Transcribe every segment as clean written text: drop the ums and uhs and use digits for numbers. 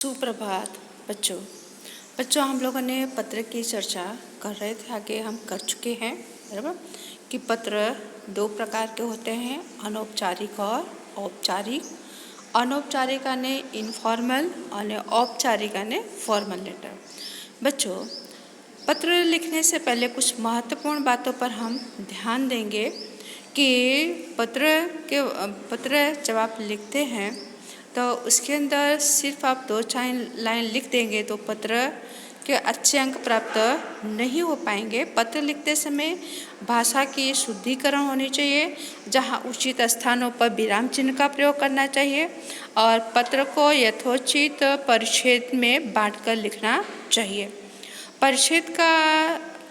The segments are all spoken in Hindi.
सुप्रभात बच्चों। हम लोगों ने पत्र की चर्चा कर रहे थे, आगे हम कर चुके हैं बराबर कि पत्र दो प्रकार के होते हैं, अनौपचारिक और औपचारिक। अनौपचारिक यानी इनफॉर्मल और औपचारिक यानी फॉर्मल लेटर। बच्चों, पत्र लिखने से पहले कुछ महत्वपूर्ण बातों पर हम ध्यान देंगे कि पत्र जब आप लिखते हैं तो उसके अंदर सिर्फ आप 2-4 लाइन लिख देंगे तो पत्र के अच्छे अंक प्राप्त नहीं हो पाएंगे। पत्र लिखते समय भाषा की शुद्धिकरण होनी चाहिए, जहां उचित स्थानों पर विराम चिन्ह का प्रयोग करना चाहिए और पत्र को यथोचित परिच्छेद में बांटकर लिखना चाहिए। परिच्छेद का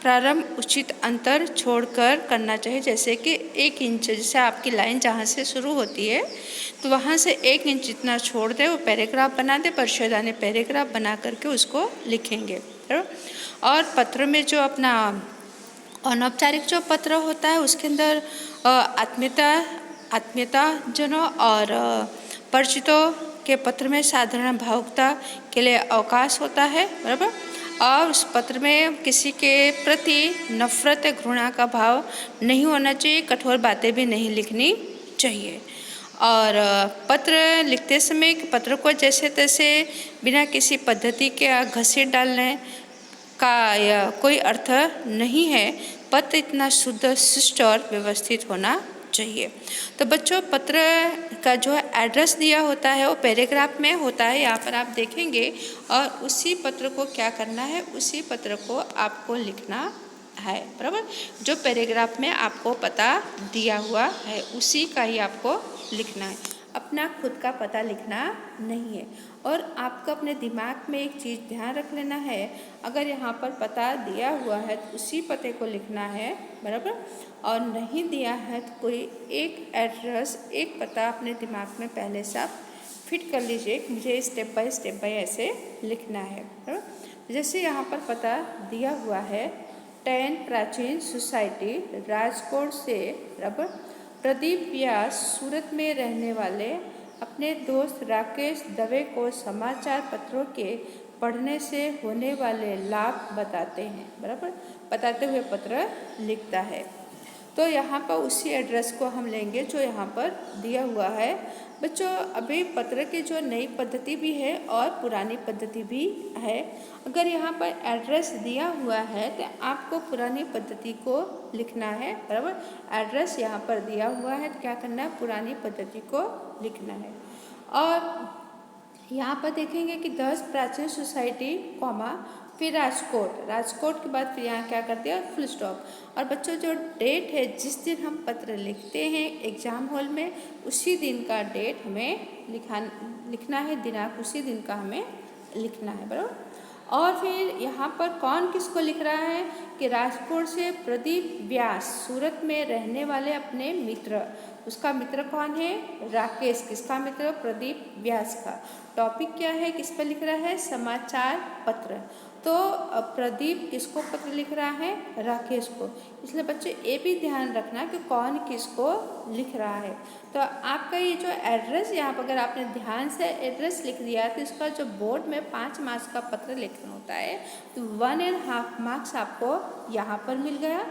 प्रारंभ उचित अंतर छोड़कर करना चाहिए, जैसे कि 1 इंच, जैसे आपकी लाइन जहाँ से शुरू होती है तो वहाँ से 1 इंच जितना छोड़ दे, वो पैराग्राफ बना दे, परिच्छेद यानी पैराग्राफ बना करके उसको लिखेंगे। और पत्र में जो अपना अनौपचारिक जो पत्र होता है उसके अंदर आत्मीयताजनों और परिचितों के पत्र में साधारण भावुकता के लिए अवकाश होता है बराबर। और उस पत्र में किसी के प्रति नफरत या घृणा का भाव नहीं होना चाहिए, कठोर बातें भी नहीं लिखनी चाहिए। और पत्र लिखते समय पत्र को जैसे तैसे बिना किसी पद्धति के घसीट डालने का कोई अर्थ नहीं है। पत्र इतना शुद्ध, शिष्ट और व्यवस्थित होना चाहिए। तो बच्चों, पत्र का जो एड्रेस दिया होता है वो पैराग्राफ में होता है, यहाँ पर आप देखेंगे। और उसी पत्र को क्या करना है, उसी पत्र को आपको लिखना है बराबर। जो पैराग्राफ में आपको पता दिया हुआ है उसी का ही आपको लिखना है, अपना खुद का पता लिखना नहीं है। और आपको अपने दिमाग में एक चीज़ ध्यान रख लेना है, अगर यहाँ पर पता दिया हुआ है तो उसी पते को लिखना है बराबर। और नहीं दिया है तो कोई एक एड्रेस, एक पता अपने दिमाग में पहले से आप फिट कर लीजिए, मुझे स्टेप बाय ऐसे लिखना है बराबर। जैसे यहाँ पर पता दिया हुआ है 10 प्राचीन सोसाइटी, राजकोट से बराबर। प्रदीप व्यास सूरत में रहने वाले अपने दोस्त राकेश दवे को समाचार पत्रों के पढ़ने से होने वाले लाभ बताते हैं बराबर। बताते हुए पत्र लिखता है। तो यहाँ पर उसी एड्रेस को हम लेंगे जो यहाँ पर दिया हुआ है। बच्चों, अभी पत्र की जो नई पद्धति भी है और पुरानी पद्धति भी है। अगर यहाँ पर एड्रेस दिया हुआ है तो आपको पुरानी पद्धति को लिखना है बराबर। एड्रेस यहाँ पर दिया हुआ है तो क्या करना है, पुरानी पद्धति को लिखना है। और यहाँ पर देखेंगे कि 10 प्राचीन सोसाइटी कॉमा फिर राजकोट के बाद फिर यहाँ क्या करते हैं, फुल स्टॉप। और बच्चों, जो डेट है जिस दिन हम पत्र लिखते हैं एग्जाम हॉल में, उसी दिन का डेट हमें लिखना है, दिनांक उसी दिन का हमें लिखना है बराबर। और फिर यहाँ पर कौन किसको लिख रहा है कि राजकोट से प्रदीप व्यास सूरत में रहने वाले अपने मित्र, उसका मित्र कौन है, राकेश। किसका मित्र, प्रदीप व्यास का। टॉपिक क्या है, किस पर लिख रहा है, समाचार पत्र। तो प्रदीप किसको पत्र लिख रहा है, राकेश को। इसलिए बच्चे ये भी ध्यान रखना कि कौन किसको लिख रहा है। तो आपका ये जो एड्रेस, यहाँ पर अगर आपने ध्यान से एड्रेस लिख दिया तो इसका जो बोर्ड में 5 मार्क्स का पत्र लिखना होता है तो 1.5 मार्क्स आपको यहाँ पर मिल गया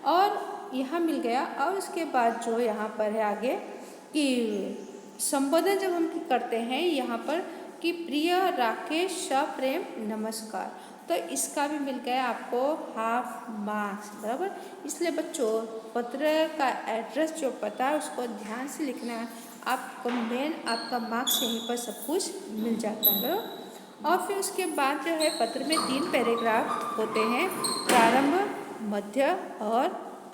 और यहाँ मिल गया। और उसके बाद जो यहाँ पर है आगे कि संबोधन जब हम करते हैं यहाँ पर कि प्रिय राकेश सप्रेम नमस्कार, तो इसका भी मिल गया आपको 1/2 मार्क्स बराबर। इसलिए बच्चों, पत्र का एड्रेस जो पता है उसको ध्यान से लिखना है, आपको मेन आपका मार्क्स यहीं पर सब कुछ मिल जाता है बराबर। और फिर उसके बाद जो है पत्र में 3 पैराग्राफ होते हैं, प्रारंभ, मध्य और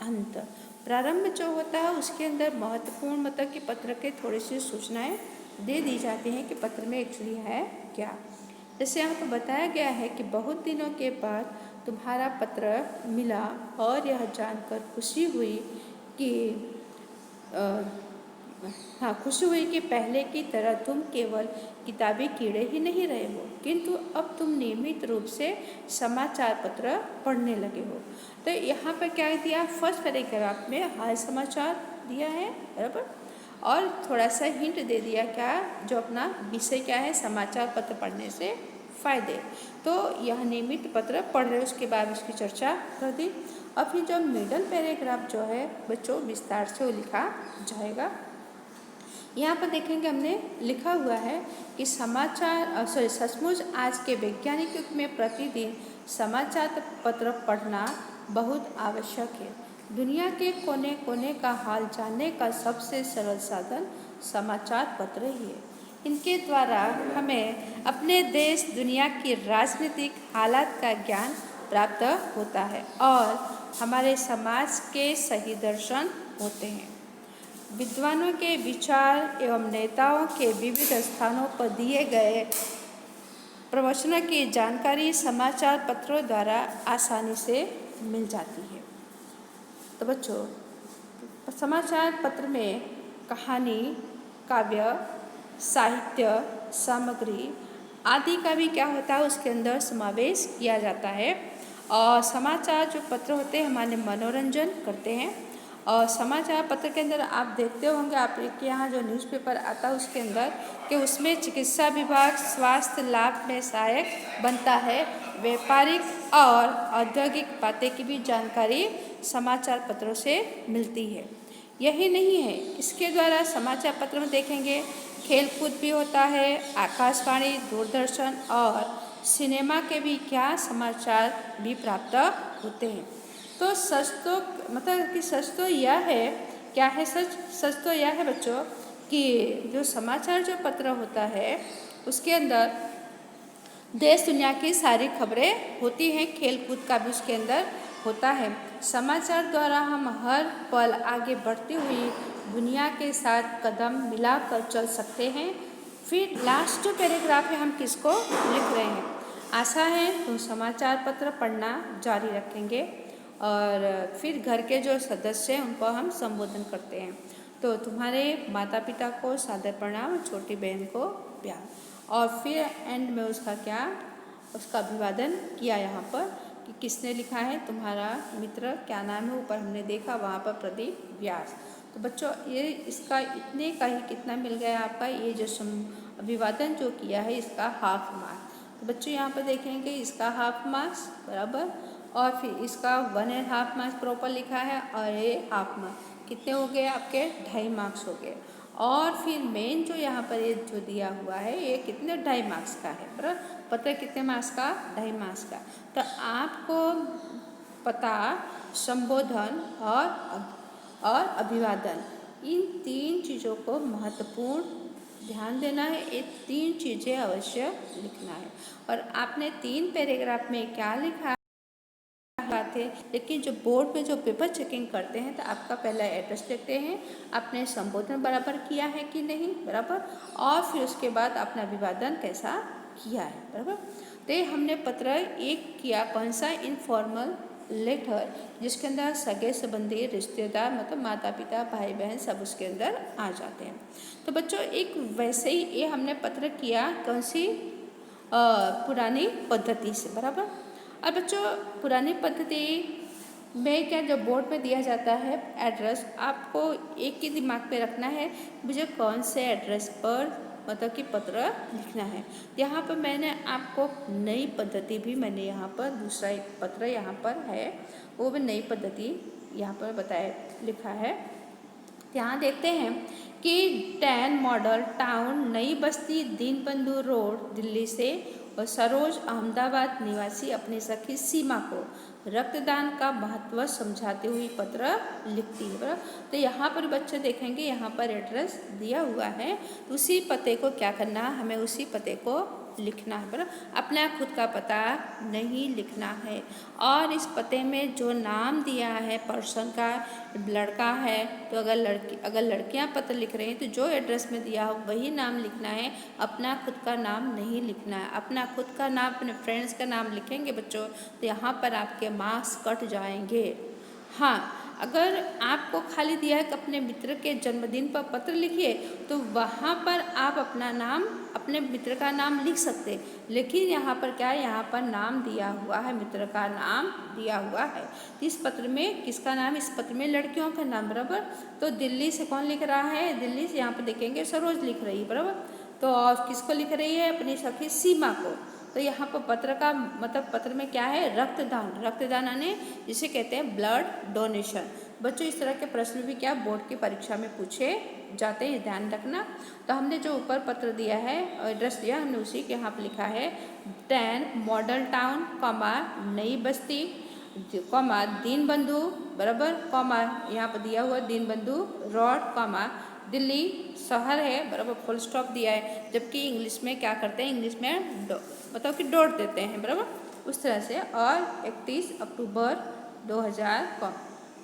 अंत। प्रारंभ जो होता है उसके अंदर महत्वपूर्ण मतलब कि पत्र के थोड़ी सी सूचनाएं दे दी जाती हैं कि पत्र में एक्चुअली है क्या। जैसे यहाँ पर बताया गया है कि बहुत दिनों के बाद तुम्हारा पत्र मिला और यह जानकर खुशी हुई कि पहले की तरह तुम केवल किताबी कीड़े ही नहीं रहे हो, किंतु अब तुम नियमित रूप से समाचार पत्र पढ़ने लगे हो। तो यहाँ पर क्या दिया, फर्स्ट पैराग्राफ में हाल समाचार दिया है बराबर। और थोड़ा सा हिंट दे दिया क्या जो अपना विषय क्या है, समाचार पत्र पढ़ने से फ़ायदे। तो यह नियमित पत्र पढ़ रहे उसके बाद उसकी चर्चा कर दी। और फिर जो मिडल पैराग्राफ जो है बच्चों विस्तार से वो लिखा जाएगा। यहाँ पर देखेंगे हमने लिखा हुआ है कि सचमुच आज के वैज्ञानिक युग में प्रतिदिन समाचार पत्र पढ़ना बहुत आवश्यक है। दुनिया के कोने कोने का हाल जानने का सबसे सरल साधन समाचार पत्र ही है। इनके द्वारा हमें अपने देश दुनिया की राजनीतिक हालात का ज्ञान प्राप्त होता है और हमारे समाज के सही दर्शन होते हैं। विद्वानों के विचार एवं नेताओं के विविध स्थानों पर दिए गए प्रवचनों की जानकारी समाचार पत्रों द्वारा आसानी से मिल जाती है। तो बच्चों समाचार पत्र में कहानी, काव्य, साहित्य सामग्री आदि का भी क्या होता है उसके अंदर समावेश किया जाता है। और समाचार जो पत्र होते हैं हमारे मनोरंजन करते हैं। और समाचार पत्र के अंदर आप देखते होंगे आपके यहाँ जो न्यूज़पेपर आता है उसके अंदर कि उसमें चिकित्सा विभाग स्वास्थ्य लाभ में सहायक बनता है। व्यापारिक और औद्योगिक बातें की भी जानकारी समाचार पत्रों से मिलती है। यही नहीं है, इसके द्वारा समाचार पत्र में देखेंगे खेलकूद भी होता है, आकाशवाणी, दूरदर्शन और सिनेमा के भी क्या समाचार भी प्राप्त होते हैं। तो सच तो मतलब कि सच तो यह है, क्या है सच तो यह है बच्चों कि जो समाचार जो पत्र होता है उसके अंदर देश दुनिया की सारी खबरें होती हैं, खेल कूद का भी उसके अंदर होता है। समाचार द्वारा हम हर पल आगे बढ़ती हुई दुनिया के साथ कदम मिलाकर चल सकते हैं। फिर लास्ट जो पैराग्राफ है हम किसको लिख रहे हैं। आशा है तुम समाचार पत्र पढ़ना जारी रखेंगे और फिर घर के जो सदस्य हैं उनको हम संबोधन करते हैं। तो तुम्हारे माता पिता को सादर प्रणाम, छोटी बहन को प्यार। और फिर एंड में उसका अभिवादन किया यहाँ पर कि किसने लिखा है, तुम्हारा मित्र क्या नाम है, ऊपर हमने देखा वहाँ पर प्रदीप व्यास। तो बच्चों ये इसका इतने का ही कितना मिल गया आपका, ये जो अभिवादन जो किया है इसका हाफ मार्क्स। तो बच्चों यहाँ पर देखेंगे इसका हाफ मार्क्स बराबर और फिर इसका 1.5 मार्क्स प्रॉपर लिखा है और ये हाफ मार्क्स कितने हो गए आपके 2.5 मार्क्स हो गए। और फिर मेन जो यहाँ पर ये जो दिया हुआ है ये कितने 2.5 मार्क्स का है, बराबर पता है कितने मार्क्स का 2.5 मार्क्स का। तो आपको पता संबोधन और अभिवादन इन 3 चीज़ों को महत्वपूर्ण ध्यान देना है। ये 3 चीज़ें अवश्य लिखना है। और आपने 3 पैराग्राफ में क्या लिखा बात है, लेकिन जो बोर्ड में जो पेपर चेकिंग करते हैं तो आपका पहला एड्रेस देखते हैं, आपने संबोधन बराबर किया है कि नहीं बराबर, और फिर उसके बाद अपना अभिवादन कैसा किया है बराबर। तो ये हमने पत्र एक किया कौन सा, इनफॉर्मल लेटर, जिसके अंदर सगे संबंधी रिश्तेदार मतलब माता पिता भाई बहन सब उसके अंदर आ जाते हैं। तो बच्चों एक वैसे ही ये हमने पत्र किया कौन सी पुरानी पद्धति से बराबर। और बच्चों पुरानी पद्धति में क्या जो बोर्ड पे दिया जाता है एड्रेस, आपको एक ही दिमाग पे रखना है मुझे कौन से एड्रेस पर मतलब कि पत्र लिखना है। यहाँ पर मैंने आपको नई पद्धति भी मैंने यहाँ पर दूसरा एक पत्र यहाँ पर है वो भी नई पद्धति यहाँ पर लिखा है। यहाँ देखते हैं कि 10 मॉडल टाउन नई बस्ती दीनबंधु रोड दिल्ली से और सरोज अहमदाबाद निवासी अपनी सखी सीमा को रक्तदान का महत्व समझाते हुए पत्र लिखती है बराबर। तो यहाँ पर बच्चे देखेंगे यहाँ पर एड्रेस दिया हुआ है, तो उसी पते को क्या करना है, हमें उसी पते को लिखना है बराबर, अपना खुद का पता नहीं लिखना है। और इस पते में जो नाम दिया है पर्सन का, लड़का है तो अगर लड़कियां पत्र लिख रही हैं तो जो एड्रेस में दिया हो वही नाम लिखना है, अपना खुद का नाम नहीं लिखना है। अपना खुद का नाम अपने फ्रेंड्स का नाम लिखेंगे बच्चों तो यहाँ पर आपके मार्क्स कट जाएंगे। हाँ, अगर आपको खाली दिया है कि अपने मित्र के जन्मदिन पर पत्र लिखिए, तो वहाँ पर आप अपना नाम, अपने मित्र का नाम लिख सकते हैं। लेकिन यहाँ पर क्या है, यहाँ पर नाम दिया हुआ है, मित्र का नाम दिया हुआ है। इस पत्र में किसका नाम, इस पत्र में लड़कियों का नाम, बराबर। तो दिल्ली से कौन लिख रहा है, दिल्ली से यहाँ पर देखेंगे सरोज लिख रही है, बराबर। तो और किसको लिख रही है, अपनी सखी सीमा को। तो यहाँ पर पत्र का मतलब पत्र में क्या है, रक्तदान। रक्तदान यानी जिसे कहते हैं ब्लड डोनेशन। बच्चों इस तरह के प्रश्न भी क्या बोर्ड की परीक्षा में पूछे जाते हैं, ध्यान रखना। तो हमने जो ऊपर पत्र दिया है, एड्रेस दिया हमने, उसी के यहाँ पर लिखा है 10 मॉडल टाउन, नई बस्ती, दीनबंधु, बराबर, यहाँ पर दिया हुआ दीनबंधु रोड, दिल्ली शहर है, बराबर, फुल स्टॉप दिया है। जबकि इंग्लिश में क्या करते हैं, इंग्लिश में मतलब कि डॉट देते हैं, बराबर, उस तरह से। और 31 अक्टूबर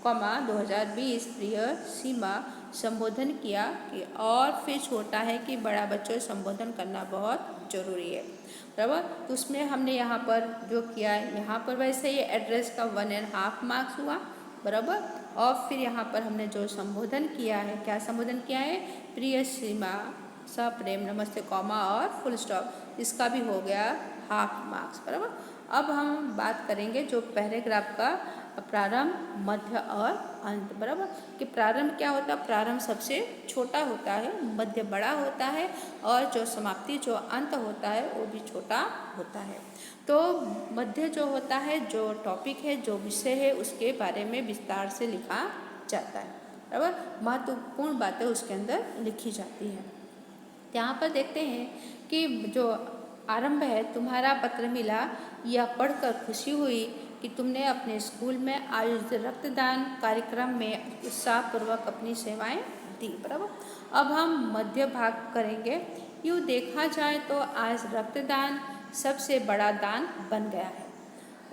2020 प्रिय सीमा संबोधन किया कि और फिर छोटा है कि बड़ा बच्चों संबोधन करना बहुत ज़रूरी है, बराबर। तो उसमें हमने यहाँ पर जो किया है, यहाँ पर वैसे ये एड्रेस का 1.5 मार्क्स हुआ, बराबर। और फिर यहाँ पर हमने जो संबोधन किया है, क्या संबोधन किया है, प्रिय सीमा सप्रेम नमस्ते, और फुल स्टॉप, इसका भी हो गया 1/2 मार्क्स, बराबर। अब हम बात करेंगे जो पैराग्राफ का प्रारंभ, मध्य और अंत, बराबर। कि प्रारंभ क्या होता है, प्रारंभ सबसे छोटा होता है, मध्य बड़ा होता है, और जो समाप्ति, जो अंत होता है, वो भी छोटा होता है। तो मध्य जो होता है, जो टॉपिक है, जो विषय है, उसके बारे में विस्तार से लिखा जाता है, बराबर। महत्वपूर्ण बातें उसके अंदर लिखी जाती हैं। यहाँ पर देखते हैं कि जो आरंभ है, तुम्हारा पत्र मिला, यह पढ़कर खुशी हुई कि तुमने अपने स्कूल में आयोजित रक्तदान कार्यक्रम में उत्साहपूर्वक अपनी सेवाएं दी, बराबर। अब हम मध्य भाग करेंगे। यूँ देखा जाए तो आज रक्तदान सबसे बड़ा दान बन गया है।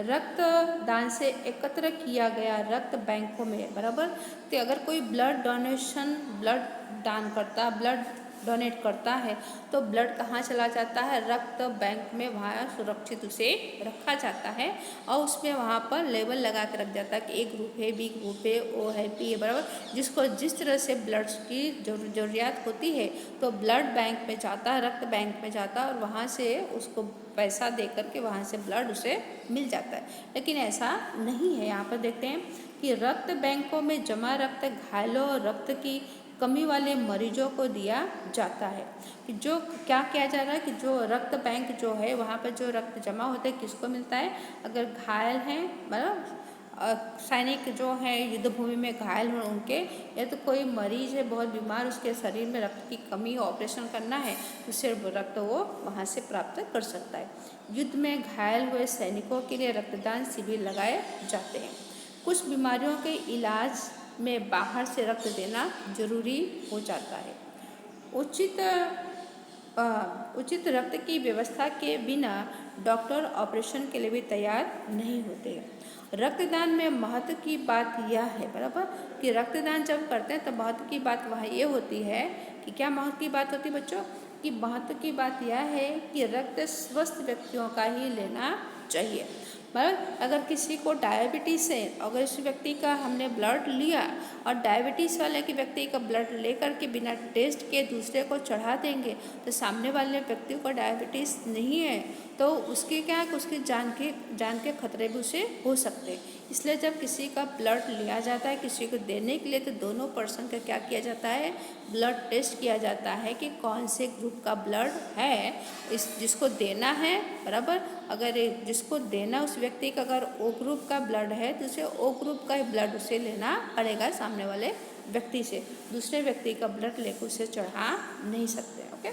रक्तदान से एकत्र किया गया रक्त बैंकों में, बराबर। तो अगर कोई ब्लड डोनेशन, ब्लड दान करता, ब्लड डोनेट करता है, तो ब्लड कहाँ चला जाता है, रक्त बैंक में, वहाँ सुरक्षित उसे रखा जाता है। और उसमें वहाँ पर लेबल लगा के रख जाता है कि ए ग्रुप है, बी ग्रुप है, ओ है, पी है, बराबर। जिसको जिस तरह से ब्लड की ज़रूरियात होती है, तो ब्लड बैंक में जाता है, रक्त बैंक में जाता है, और वहाँ से उसको पैसा दे करके वहाँ से ब्लड उसे मिल जाता है। लेकिन ऐसा नहीं है। यहाँ पर देखते हैं कि रक्त बैंकों में जमा रक्त घायलों और रक्त की कमी वाले मरीजों को दिया जाता है। कि जो क्या किया जा रहा है कि जो रक्त बैंक जो है, वहाँ पर जो रक्त जमा होता है, किसको मिलता है, अगर घायल हैं, मतलब सैनिक जो हैं युद्ध भूमि में घायल हो उनके, या तो कोई मरीज है बहुत बीमार, उसके शरीर में रक्त की कमी, ऑपरेशन करना है, उससे रक्त वो वहाँ से प्राप्त कर सकता है। युद्ध में घायल हुए सैनिकों के लिए रक्तदान शिविर लगाए जाते हैं। कुछ बीमारियों के इलाज में बाहर से रक्त देना जरूरी हो जाता है। उचित रक्त की व्यवस्था के बिना डॉक्टर ऑपरेशन के लिए भी तैयार नहीं होते। रक्तदान में महत्व की बात यह है, बराबर, कि रक्तदान जब करते हैं तो महत्व की बात वहाँ ये होती है कि क्या महत्व की बात होती है बच्चों, कि महत्व की बात यह है कि रक्त स्वस्थ व्यक्तियों का ही लेना चाहिए। मतलब अगर किसी को डायबिटीज़ है, अगर इस व्यक्ति का हमने ब्लड लिया और डायबिटीज़ वाले के व्यक्ति का ब्लड लेकर के बिना टेस्ट के दूसरे को चढ़ा देंगे, तो सामने वाले व्यक्ति को डायबिटीज़ नहीं है, तो उसके क्या है, उसकी जान के खतरे भी उसे हो सकते हैं। इसलिए जब किसी का ब्लड लिया जाता है किसी को देने के लिए, तो दोनों पर्सन का क्या किया जाता है, ब्लड टेस्ट किया जाता है कि कौन से ग्रुप का ब्लड है जिसको देना है, बराबर। अगर जिसको देना उस व्यक्ति का अगर ओ ग्रुप का ब्लड है, तो उसे ओ ग्रुप का ही ब्लड उसे लेना पड़ेगा सामने वाले व्यक्ति से, दूसरे व्यक्ति का ब्लड लेकर उसे चढ़ा नहीं सकते। ओके।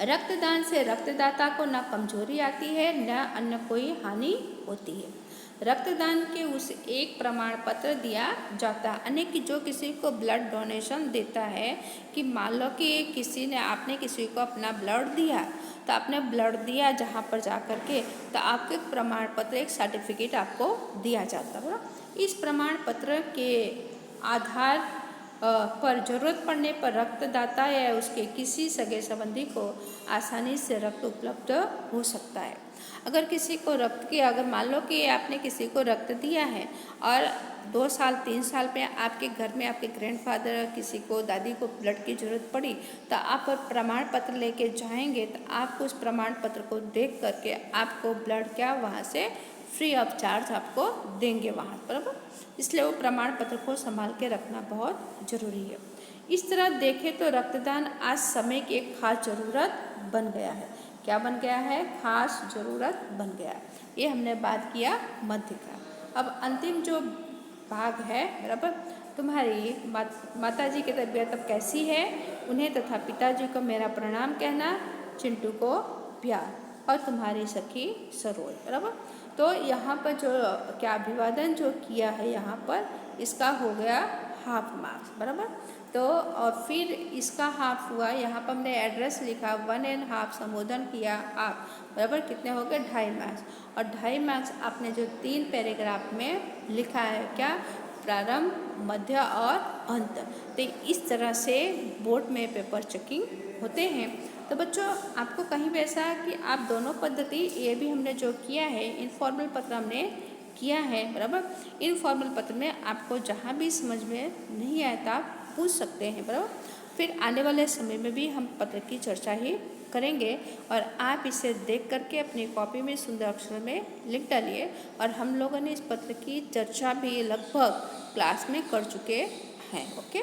रक्तदान से रक्तदाता को न कमजोरी आती है, न अन्य कोई हानि होती है। रक्तदान के उस एक प्रमाण पत्र दिया जाता है, यानी कि जो किसी को ब्लड डोनेशन देता है, कि मान लो कि आपने किसी को अपना ब्लड दिया, तो आपने ब्लड दिया जहाँ पर जा कर के, तो आपको एक प्रमाण पत्र, एक सर्टिफिकेट आपको दिया जाता है। इस प्रमाण पत्र के आधार पर जरूरत पड़ने पर रक्तदाता या उसके किसी सगे संबंधी को आसानी से रक्त उपलब्ध हो सकता है। अगर किसी को रक्त की, अगर मान लो कि आपने किसी को रक्त दिया है और 2 साल 3 साल पे आपके घर में आपके ग्रैंडफादर किसी को दादी को ब्लड की ज़रूरत पड़ी तो आप प्रमाण पत्र लेके जाएंगे तो आपको उस प्रमाण पत्र को देख करके आपको ब्लड क्या वहाँ से फ्री ऑफ चार्ज आपको देंगे वहाँ पर। इसलिए वो प्रमाण पत्र को संभाल के रखना बहुत ज़रूरी है। इस तरह देखें तो रक्तदान आज समय की एक खास ज़रूरत बन गया है। क्या बन गया है? खास ज़रूरत बन गया है। ये हमने बात किया मध्य का। अब अंतिम जो भाग है बराबर, तुम्हारी माता जी की तबीयत अब कैसी है, उन्हें तथा पिताजी को मेरा प्रणाम कहना, चिंटू को प्यार, और तुम्हारी सखी सरोज बराबर। तो यहाँ पर जो क्या अभिवादन जो किया है यहाँ पर, इसका हो गया हाफ मार्क्स बराबर। तो और फिर इसका हाफ हुआ, यहाँ पर हमने एड्रेस लिखा 1.5 संबोधन किया आप बराबर, कितने हो गए 2.5 मार्क्स। और 2.5 मार्क्स आपने जो 3 पैराग्राफ में लिखा है क्या, प्रारंभ मध्य और अंत। तो इस तरह से बोर्ड में पेपर चेकिंग होते हैं। तो बच्चों आपको कहीं भी ऐसा कि आप दोनों पद्धति, ये भी हमने जो किया है इनफॉर्मल पत्र हमने किया है बराबर। इनफॉर्मल पत्र में आपको जहाँ भी समझ में नहीं आया था आप पूछ सकते हैं बराबर। फिर आने वाले समय में भी हम पत्र की चर्चा ही करेंगे और आप इसे देख करके अपनी कॉपी में सुंदर अक्षर में लिख डालिए। और हम लोगों ने इस पत्र की चर्चा भी लगभग क्लास में कर चुके हैं। ओके।